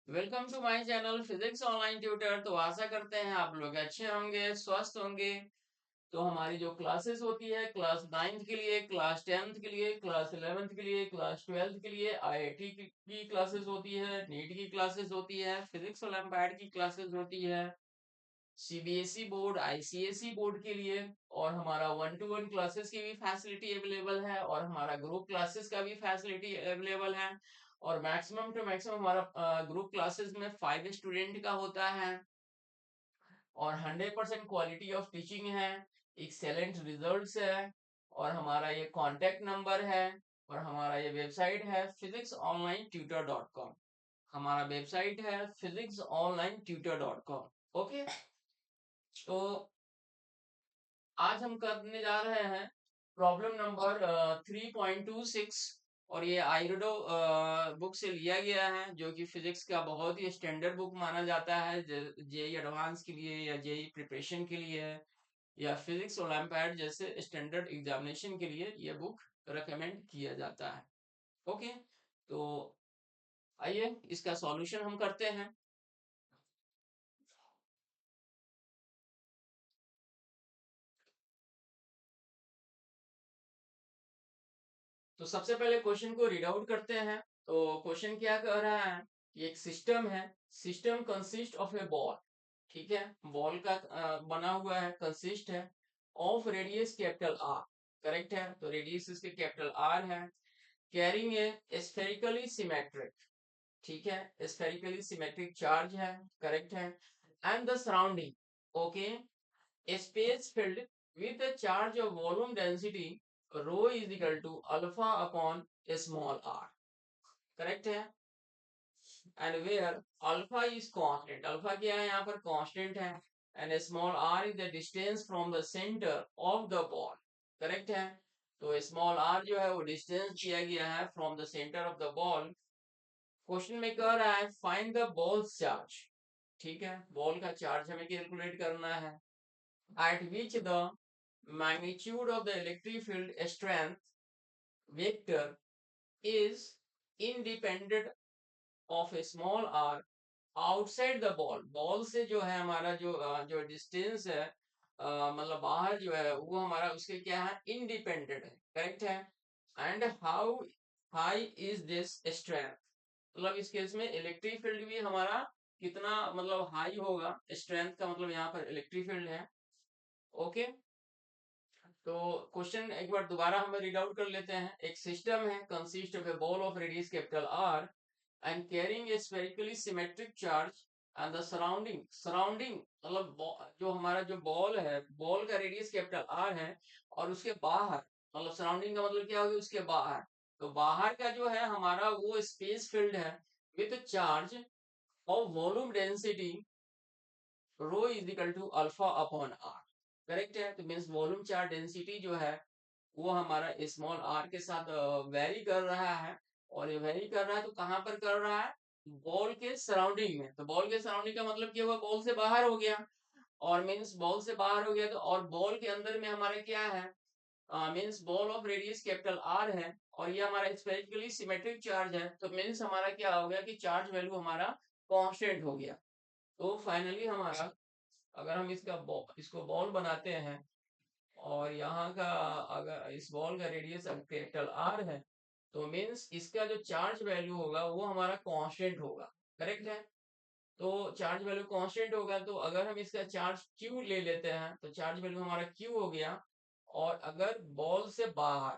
Welcome to my channel physics online tutor. तो आशा करते हैं आप लोग अच्छे होंगे, स्वस्थ होंगे। तो हमारी जो क्लासेस होती है क्लास 9th के लिए, क्लास 10th के लिए, क्लास 11th के लिए, क्लास 12th के लिए, आईआईटी की क्लासेस होती है, नीट की क्लासेस होती है, फिजिक्स ओलंपियाड की क्लासेस होती है, सीबीएसई बोर्ड, आईसीएसई बोर्ड के लिए। और हमारा 1-to-1 क्लासेस की भी फैसिलिटी अवेलेबल है और हमारा ग्रुप क्लासेस का भी फैसिलिटी अवेलेबल है। और मैक्सिमम टू मैक्सिमम हमारा ग्रुप क्लासेस में 5 स्टूडेंट का होता है और 100% क्वालिटी ऑफ टीचिंग है, एक्सेलेंट रिजल्ट्स है। और हमारा ये कांटेक्ट नंबर है और हमारा ये वेबसाइट है physicsonlinetutor.com। हमारा वेबसाइट है physicsonlinetutor.com। ओके। तो आज हम करने जा रहे हैं प्रॉब्लम नंबर 3.26। और ये आयरडो बुक से लिया गया है, जो कि फिजिक्स का बहुत ही स्टैंडर्ड बुक माना जाता है जेई एडवांस के लिए या जेई प्रिपरेशन के लिए या फिजिक्स ओलंपियाड जैसे स्टैंडर्ड एग्जामिनेशन के लिए ये बुक रेकमेंड किया जाता है। ओके। तो आइए इसका सॉल्यूशन हम करते हैं। तो सबसे पहले क्वेश्चन को रीड आउट करते हैं। तो क्वेश्चन क्या कह रहा है कि एक सिस्टम है, system consist of A ball. ठीक है, बॉल का बना हुआ है, कंसिस्ट है of radius capital R. Correct है, तो रेडियस इसके कैपिटल आर है। कैरिंग ए स्फेरिकली सिमेट्रिक, ठीक है, स्फेरिकली सिमेट्रिक चार्ज है। करेक्ट है। And the surrounding, okay, space filled with a charge of volume density rho is equal to alpha upon small r। Correct है। And where alpha is constant, alpha क्या है यहाँ पर, constant है। And small r is the distance from the centre of the ball. Correct है। तो small are जो है वो डिस्टेंस दिया गया है from the centre of the ball. Question में कह रहा है फाइंड द बॉल चार्ज। ठीक है, बॉल का चार्ज हमें कैलकुलेट करना है। at which the magnitude of the electric field strength vector is independent of a small r outside the ball। Ball से जो है हमारा जो डिस्टेंस है, मतलब बाहर जो है वो हमारा उसके क्या है, इंडिपेंडेंट है। करेक्ट है। And how high is this strength, मतलब इस केस में इलेक्ट्रिक फील्ड भी हमारा कितना मतलब हाई होगा। स्ट्रेंथ का मतलब यहाँ पर इलेक्ट्रिक फील्ड है। ओके। तो क्वेश्चन एक बार दोबारा हम रीड आउट कर लेते हैं। एक सिस्टम है consist of A ball of radius capital R and carrying a spherically symmetric charge and the surrounding, surrounding मतलब जो हमारा जो बॉल है, बॉल का रेडियस कैपिटल आर है और उसके बाहर, मतलब सराउंडिंग का मतलब क्या होगी, उसके बाहर। तो बाहर का जो है हमारा वो स्पेस फील्ड है with charge of volume density rho is equal to alpha upon R. Correct है। तो मीन्स वॉल्यूम चार्ज डेंसिटी जो है वो हमारा स्मॉल आर के साथ वेरी कर रहा है। और ये वेरी कर रहा है तो कहाँ पर कर रहा है, बॉल के सराउंडिंग में। तो बॉल के सराउंडिंग का मतलब क्या हुआ, बॉल से बाहर हो गया। और मीन्स बॉल से बाहर हो गया तो और बॉल के अंदर में हमारा क्या है, means ball of radius capital R है और ये हमारा स्पेरिकली सिमेट्रिक चार्ज है। तो मीन्स हमारा क्या हो गया कि चार्ज वैल्यू हमारा कांस्टेंट हो गया। तो फाइनली हमारा, अगर हम इसको बॉल बनाते हैं और यहाँ का अगर इस बॉल का रेडियस कैपिटल आर है तो मीन्स इसका जो चार्ज वैल्यू होगा वो हमारा कांस्टेंट होगा। करेक्ट है। तो चार्ज वैल्यू कांस्टेंट होगा तो अगर हम इसका चार्ज क्यू ले लेते हैं तो चार्ज वैल्यू हमारा क्यू हो गया। और अगर बॉल से बाहर,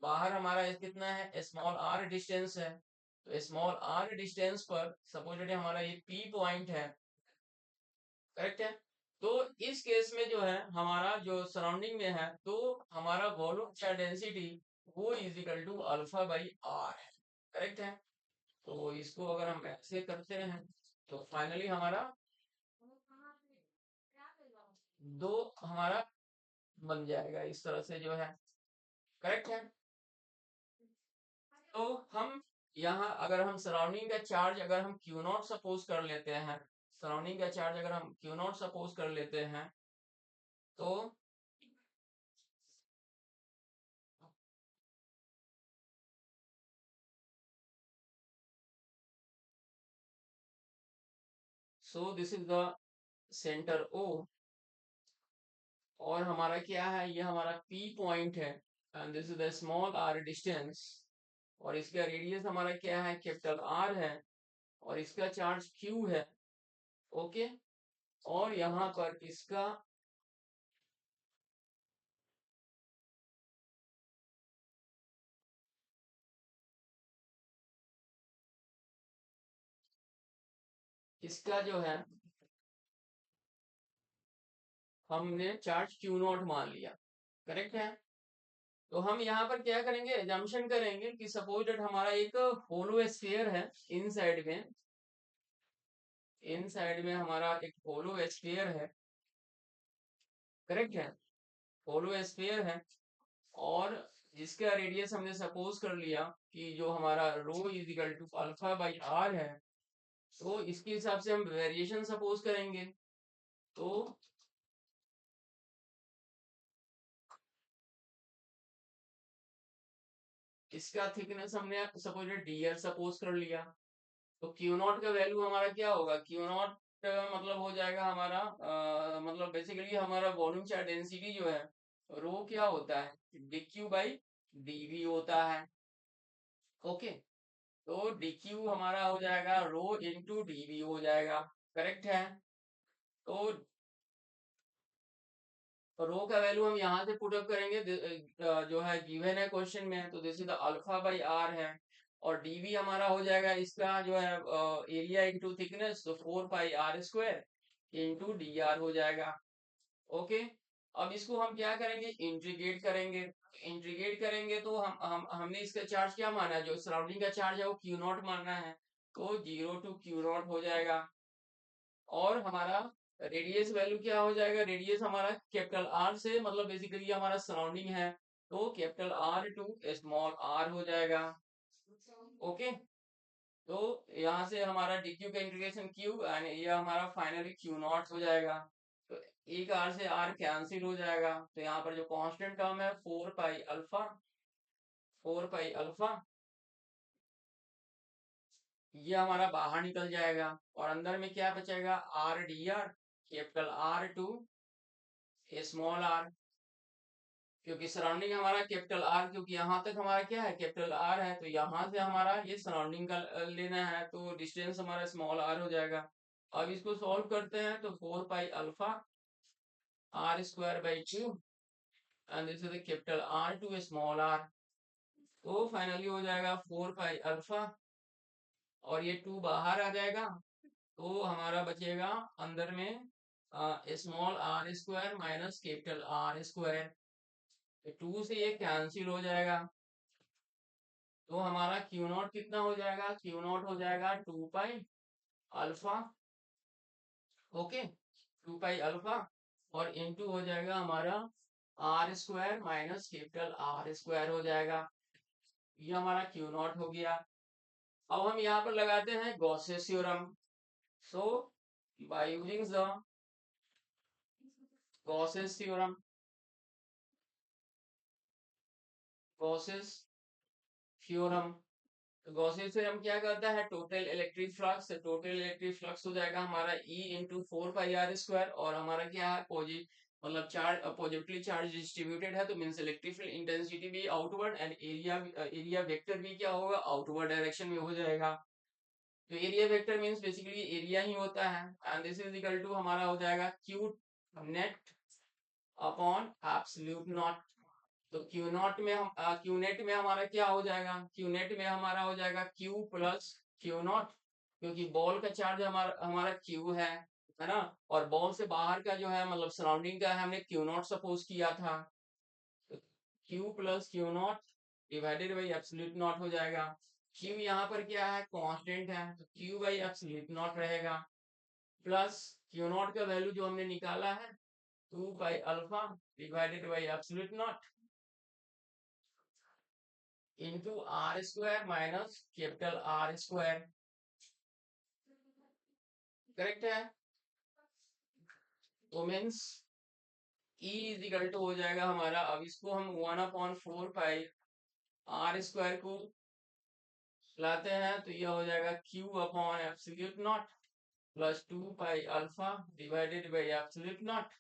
बाहर हमारा कितना है, स्मॉल आर डिस्टेंस है। तो स्मॉल आर डिस्टेंस पर सपोज हमारा ये पी पॉइंट है। करेक्ट है। तो इस केस में जो है हमारा जो सराउंडिंग में है तो हमारा वॉल्यूम चार्ज डेंसिटी वो is equal to alpha by are है। करेक्ट है। तो इसको अगर हम ऐसे करते हैं तो फाइनली हमारा दो हमारा बन जाएगा इस तरह से जो है। करेक्ट है। तो हम यहाँ अगर हम सराउंडिंग का चार्ज अगर हम क्यू नॉट सपोज कर लेते हैं, सराउंडिंग का चार्ज अगर हम क्यू नॉट सपोज कर लेते हैं तो so this is the centre O, और हमारा क्या है, ये हमारा P पॉइंट है, and this is the small r distance, और इसका रेडियस हमारा क्या है, कैपिटल R है, और इसका चार्ज Q है। ओके, और यहाँ पर इसका जो है हमने चार्ज Q0 मान लिया, करेक्ट है। तो हम यहाँ पर क्या करेंगे, एजम्पशन करेंगे कि सपोज दैट हमारा एक होलो स्फीयर है, इन साइड में हमारा एक होलो स्फीयर है, करेक्ट है, होलो स्फीयर है, और जिसका रेडियस हमने सपोज कर लिया कि जो हमारा rho is equal to alpha by are है, तो इसके हिसाब से हम वेरिएशन सपोज करेंगे। तो इसका थिकनेस हमने सपोज डी आर सपोज कर लिया, तो क्यू नॉट का वैल्यू हमारा क्या होगा, क्यू नॉट मतलब हो जाएगा हमारा मतलब बेसिकली हमारा वॉल्यूम चार्ज डेंसिटी जो है, रो क्या होता है, D Q by D V होता है। ओके, तो डी क्यू हमारा हो जाएगा रो इंटू डी वी हो जाएगा, करेक्ट है। तो रो का वैल्यू हम यहाँ से पुट अप करेंगे, जो है गिवन है क्वेश्चन में, तो this is the alpha by are है, और डीवी हमारा हो जाएगा इसका जो है एरिया इंटू थिकनेस, तो 4 पाई r² इंटू डी आर हो जाएगा। ओके, अब इसको हम क्या करेंगे, इंटीग्रेट करेंगे तो हमने इसका चार्ज क्या माना है, जो सराउंडिंग का चार्ज है वो Q0 मानना है, तो 0 to Q0 हो जाएगा, और हमारा रेडियस वैल्यू क्या हो जाएगा, रेडियस हमारा कैपिटल आर से मतलब बेसिकली हमारा सराउंडिंग है, तो capital R to small R हो जाएगा। ओके, तो यहाँ से हमारा डी क्यू का इंटीग्रेशन क्यू एंड ये हमारा फाइनली Q0 हो जाएगा, तो एक आर से आर कैंसिल हो जाएगा, तो यहाँ पर जो कांस्टेंट टर्म है 4 पाई अल्फा ये हमारा बाहर निकल जाएगा, और अंदर में क्या बचेगा, R D R, capital R to small R, क्योंकि सराउंडिंग हमारा कैपिटल आर, क्योंकि यहाँ तक हमारा क्या है, कैपिटल आर है, तो यहाँ से हमारा ये सराउंडिंग का लेना है, तो डिस्टेंस हमारा स्मॉल आर हो जाएगा। अब इसको सॉल्व करते हैं, तो 4 pi alpha r² by 2 and this is capital R to small R, तो फाइनली हो जाएगा 4 पाई अल्फा, और ये 2 बाहर आ जाएगा, तो हमारा बचेगा अंदर में small r² minus capital R², 2 से ये कैंसिल हो जाएगा, तो हमारा Q0 कितना हो जाएगा, Q0 हो जाएगा 2 pi alpha. Okay, 2 pi alpha, और इनटू हो जाएगा हमारा R² माइनस कैपिटल R² हो जाएगा, ये हमारा Q0 हो गया। अब हम यहाँ पर लगाते हैं Gauss's theorem, so by using the Gauss's theorem, Gauss's theorem, तो गॉसेस थ्योरम क्या कहता है, total electric flux, total electric flux हो जाएगा हमारा E इंटू 4 पाई r², और हमारा क्या है, मतलब चार्ज पॉजिटिवली चार्ज डिस्ट्रीब्यूटेड है, तो मींस इलेक्ट्रिक फील्ड इंटेंसिटी भी आउटवर्ड एंड एरिया वेक्टर भी क्या होगा, आउटवर्ड डायरेक्शन में हो जाएगा। तो area vector means basically area ही होता है, and this is equal to हमारा हो जाएगा Q net upon absolute naught. तो Q0 में हम Q नेट में हमारा क्या हो जाएगा, Q नेट में हमारा हो जाएगा Q प्लस Q0, क्योंकि बॉल का चार्ज हमारा हमारा Q है ना, और बॉल से बाहर का जो है मतलब सराउंडिंग का है, हमने Q0 सपोज किया था, तो Q plus Q0 divided by absolute not हो जाएगा। Q यहाँ पर क्या है, कांस्टेंट है, तो Q बाई एब्सोल्यूट नॉट रहेगा, प्लस Q0 का वैल्यू जो हमने निकाला है 2 pi alpha divided by absolute naught into R² minus capital R², correct है। तो means E is equal to हो जाएगा हमारा, अब इसको हम 1/4 पाई r² को लाते हैं, तो यह हो जाएगा Q upon absolute naught, plus 2 pi alpha divided by absolute naught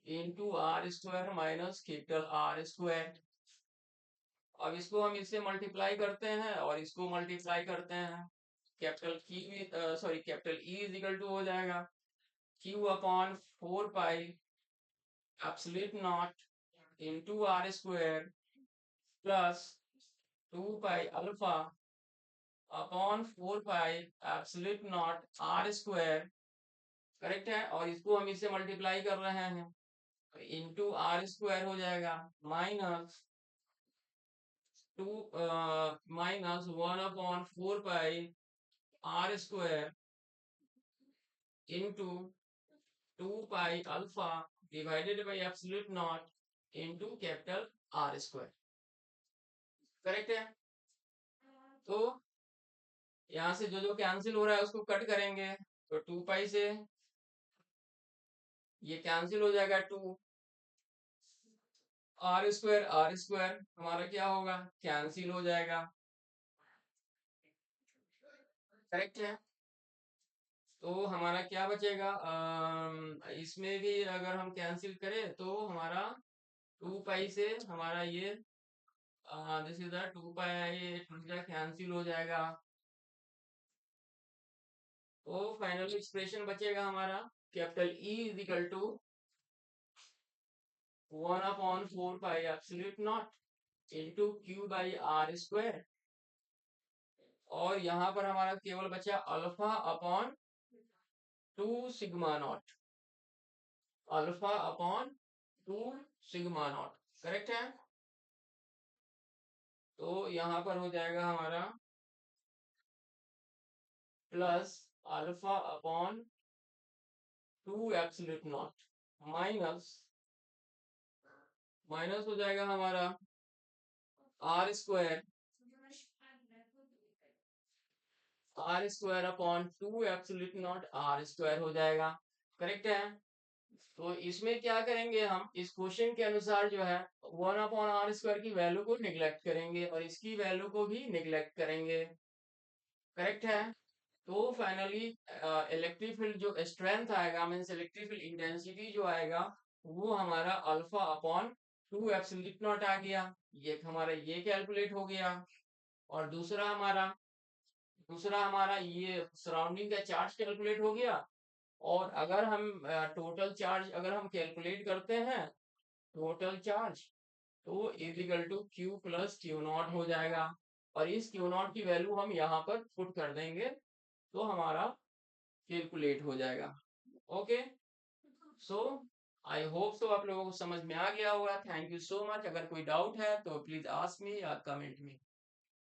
into R square minus capital R square. अब इसको हम इससे मल्टीप्लाई करते हैं और इसको मल्टीप्लाई करते हैं। Capital Q sorry capital E is equal to हो जाएगा Q upon 4 pi absolute naught into R square plus 2 pi alpha upon 4 pi absolute naught R square. Correct है। और इसको हम इससे मल्टीप्लाई कर रहे हैं तो इंटू आर स्क्वायर हो जाएगा minus two minus 1/4 pi R square into 2 pi alpha divided by absolute naught into capital R square. Correct है। तो यहाँ से जो जो कैंसिल हो रहा है उसको कट करेंगे तो 2 पाई से ये कैंसिल हो जाएगा। टू आर स्क्वायर हमारा क्या होगा कैंसिल हो जाएगा। करेक्ट है। तो हमारा क्या बचेगा इसमें भी अगर हम कैंसिल करें तो हमारा 2 पाई से हमारा ये दिस इज द 2 पाई ये कैंसिल हो जाएगा। तो फाइनल एक्सप्रेशन बचेगा हमारा capital E is equal to 1/4 pi absolute naught into Q by R square. और यहाँ पर हमारा केवल बचा alpha upon 2 sigma naught. Alpha upon 2 sigma naught. Correct है। तो यहाँ पर हो जाएगा हमारा plus alpha upon 2 absolute naught minus minus हो जाएगा हमारा R square upon 2 absolute naught R square हो जाएगा। करेक्ट है। तो इसमें क्या करेंगे हम इस क्वेश्चन के अनुसार जो है 1/r² की वैल्यू को निग्लेक्ट करेंगे और इसकी वैल्यू को भी निग्लेक्ट करेंगे। करेक्ट है। तो फाइनली इलेक्ट्रिक फील्ड जो स्ट्रेंथ आएगा मीन्स इलेक्ट्रिक फील्ड इंटेंसिटी जो आएगा वो हमारा अल्फा अपॉन 2 एप्सिलॉन नॉट आ गया। ये हमारा ये कैलकुलेट हो गया। और दूसरा हमारा ये सराउंडिंग का चार्ज कैलकुलेट हो गया। और अगर हम टोटल चार्ज अगर हम कैलकुलेट करते हैं टोटल चार्ज तो is equal to Q plus Q naught हो जाएगा। और इस क्यू नॉट की वैल्यू हम यहाँ पर पुट कर देंगे तो हमारा कैलकुलेट हो जाएगा। Okay. So I hope so आप लोगों को समझ में आ गया होगा। Thank you so much. अगर कोई डाउट है तो प्लीज आस्क मी या कमेंट मी।